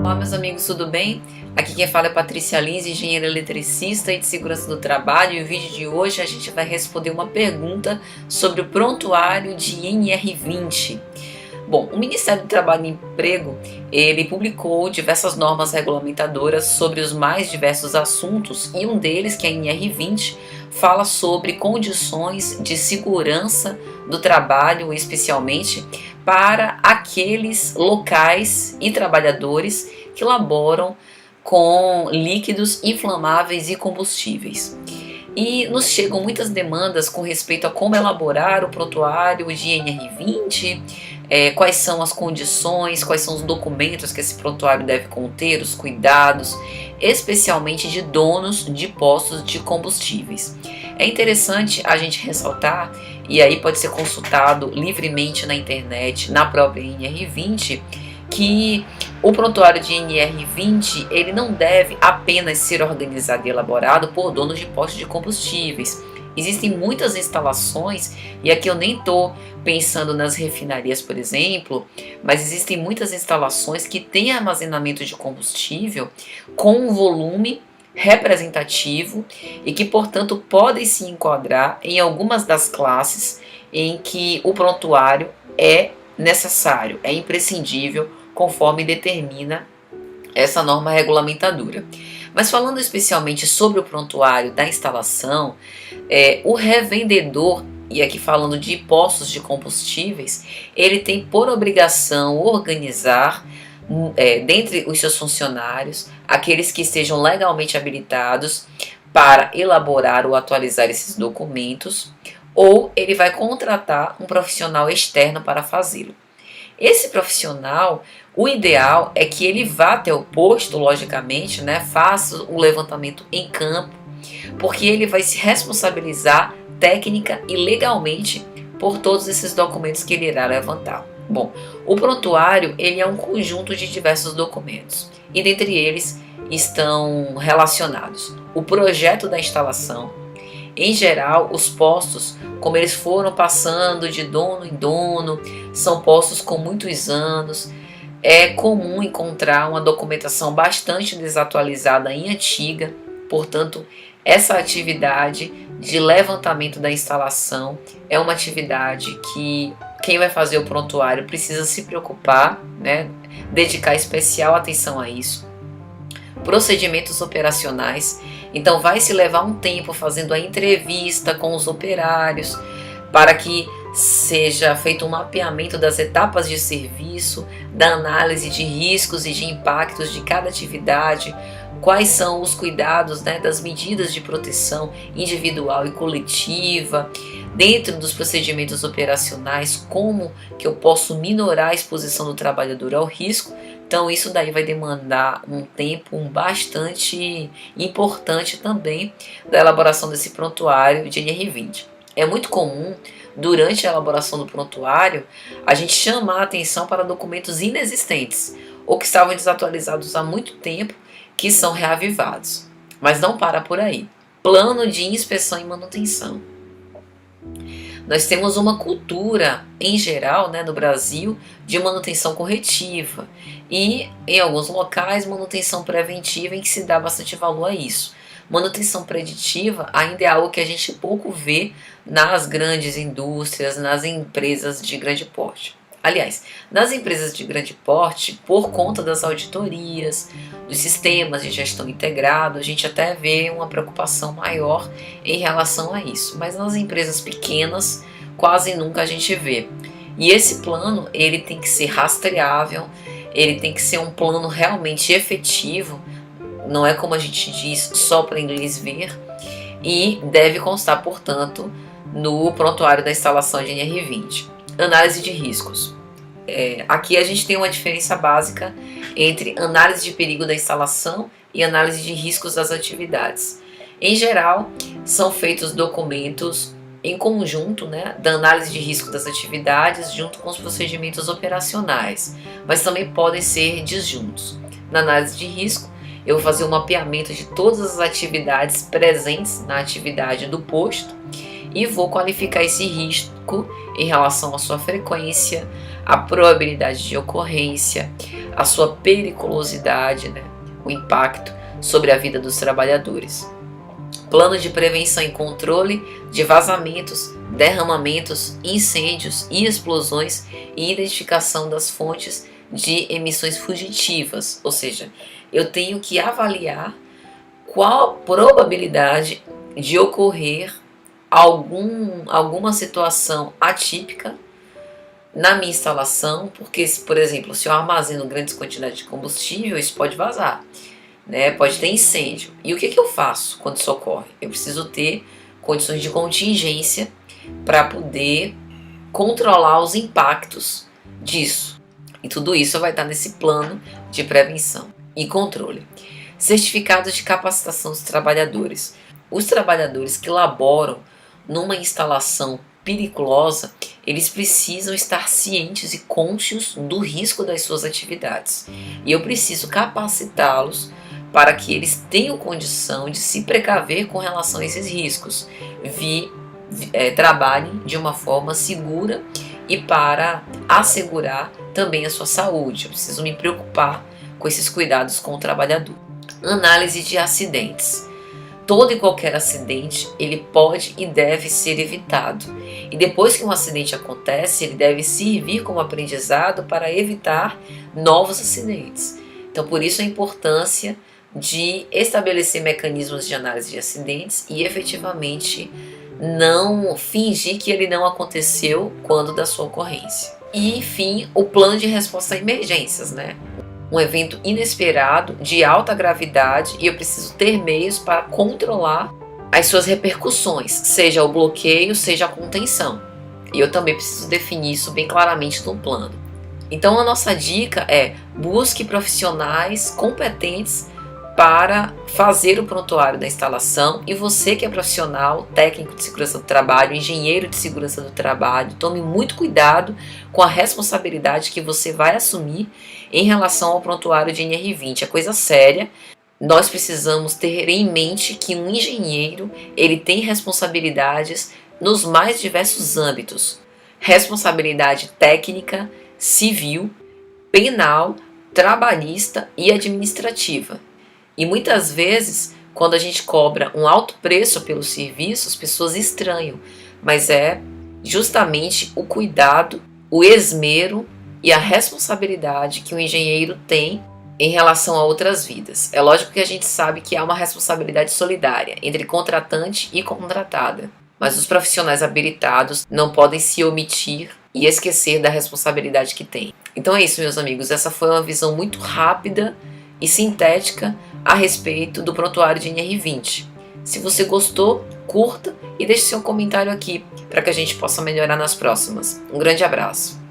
Olá, meus amigos, tudo bem? Aqui quem fala é Patrícia Lins, engenheira eletricista e de segurança do trabalho, e o vídeo de hoje a gente vai responder uma pergunta sobre o prontuário de NR20. Bom, o Ministério do Trabalho e Emprego, ele publicou diversas normas regulamentadoras sobre os mais diversos assuntos, e um deles, que é a NR20, fala sobre condições de segurança do trabalho, especialmente para aqueles locais e trabalhadores que laboram com líquidos inflamáveis e combustíveis. E nos chegam muitas demandas com respeito a como elaborar o prontuário de NR20, quais são as condições, quais são os documentos que esse prontuário deve conter, os cuidados, especialmente de donos de postos de combustíveis. É interessante a gente ressaltar, e aí pode ser consultado livremente na internet, na própria NR20, que o prontuário de NR20 ele não deve apenas ser organizado e elaborado por donos de postos de combustíveis. Existem muitas instalações, e aqui eu nem estou pensando nas refinarias, por exemplo, mas existem muitas instalações que têm armazenamento de combustível com um volume representativo e que, portanto, podem se enquadrar em algumas das classes em que o prontuário é necessário, é imprescindível, conforme determina essa norma regulamentadora. Mas falando especialmente sobre o prontuário da instalação, o revendedor, e aqui falando de postos de combustíveis, ele tem por obrigação organizar dentre os seus funcionários aqueles que estejam legalmente habilitados para elaborar ou atualizar esses documentos, ou ele vai contratar um profissional externo para fazê-lo. Esse profissional, o ideal é que ele vá até o posto, logicamente, faça o levantamento em campo, porque ele vai se responsabilizar técnica e legalmente por todos esses documentos que ele irá levantar. Bom, o prontuário ele é um conjunto de diversos documentos, e dentre eles estão relacionados o projeto da instalação. Em geral, os postos, como eles foram passando de dono em dono, são postos com muitos anos. É comum encontrar uma documentação bastante desatualizada e antiga, portanto, essa atividade de levantamento da instalação é uma atividade que quem vai fazer o prontuário precisa se preocupar, dedicar especial atenção a isso. Procedimentos operacionais, então vai se levar um tempo fazendo a entrevista com os operários para que seja feito um mapeamento das etapas de serviço, da análise de riscos e de impactos de cada atividade, quais são os cuidados das medidas de proteção individual e coletiva, dentro dos procedimentos operacionais, como que eu posso minorar a exposição do trabalhador ao risco. Então isso daí vai demandar um tempo bastante importante também da elaboração desse prontuário de NR20. É muito comum, durante a elaboração do prontuário, a gente chamar a atenção para documentos inexistentes ou que estavam desatualizados há muito tempo, que são reavivados. Mas não para por aí. Plano de inspeção e manutenção. Nós temos uma cultura, em geral, no Brasil, de manutenção corretiva e, em alguns locais, manutenção preventiva, em que se dá bastante valor a isso. Manutenção preditiva ainda é algo que a gente pouco vê nas grandes indústrias, nas empresas de grande porte. Aliás, nas empresas de grande porte, por conta das auditorias, dos sistemas de gestão integrado, a gente até vê uma preocupação maior em relação a isso. Mas nas empresas pequenas, quase nunca a gente vê. E esse plano, ele tem que ser rastreável, ele tem que ser um plano realmente efetivo, não é como a gente diz, só para inglês ver, e deve constar, portanto, no prontuário da instalação de NR20. Análise de riscos. Aqui a gente tem uma diferença básica entre análise de perigo da instalação e análise de riscos das atividades. Em geral, são feitos documentos em conjunto, da análise de risco das atividades junto com os procedimentos operacionais, mas também podem ser disjuntos. Na análise de risco, eu vou fazer um mapeamento de todas as atividades presentes na atividade do posto e vou qualificar esse risco em relação à sua frequência, a probabilidade de ocorrência, a sua periculosidade, né? O impacto sobre a vida dos trabalhadores. Plano de prevenção e controle de vazamentos, derramamentos, incêndios e explosões e identificação das fontes de emissões fugitivas, ou seja, eu tenho que avaliar qual a probabilidade de ocorrer alguma situação atípica na minha instalação, porque, por exemplo, se eu armazeno grandes quantidades de combustível, isso pode vazar, né? Pode ter incêndio. E o que eu faço quando isso ocorre? Eu preciso ter condições de contingência para poder controlar os impactos disso. E tudo isso vai estar nesse plano de prevenção e controle. Certificados de capacitação dos trabalhadores. Os trabalhadores que laboram numa instalação periculosa, eles precisam estar cientes e conscientes do risco das suas atividades. E eu preciso capacitá-los para que eles tenham condição de se precaver com relação a esses riscos. Trabalhem de uma forma segura e para assegurar também a sua saúde. Eu preciso me preocupar com esses cuidados com o trabalhador. Análise de acidentes. Todo e qualquer acidente, ele pode e deve ser evitado. E depois que um acidente acontece, ele deve servir como aprendizado para evitar novos acidentes. Então, por isso a importância de estabelecer mecanismos de análise de acidentes e efetivamente não fingir que ele não aconteceu quando da sua ocorrência. E, enfim, o plano de resposta a emergências, né? Um evento inesperado, de alta gravidade, e eu preciso ter meios para controlar as suas repercussões, seja o bloqueio, seja a contenção. E eu também preciso definir isso bem claramente no plano. Então a nossa dica é: busque profissionais competentes para fazer o prontuário da instalação, e você que é profissional, técnico de segurança do trabalho, engenheiro de segurança do trabalho, tome muito cuidado com a responsabilidade que você vai assumir em relação ao prontuário de NR20. É coisa séria. Nós precisamos ter em mente que um engenheiro, ele tem responsabilidades nos mais diversos âmbitos: responsabilidade técnica, civil, penal, trabalhista e administrativa. E muitas vezes, quando a gente cobra um alto preço pelo serviço, as pessoas estranham, mas é justamente o cuidado, o esmero e a responsabilidade que o engenheiro tem em relação a outras vidas. É lógico que a gente sabe que há uma responsabilidade solidária entre contratante e contratada, mas os profissionais habilitados não podem se omitir e esquecer da responsabilidade que têm. Então é isso, meus amigos, essa foi uma visão muito rápida e sintética a respeito do prontuário de NR20. Se você gostou, curta e deixe seu comentário aqui para que a gente possa melhorar nas próximas. Um grande abraço!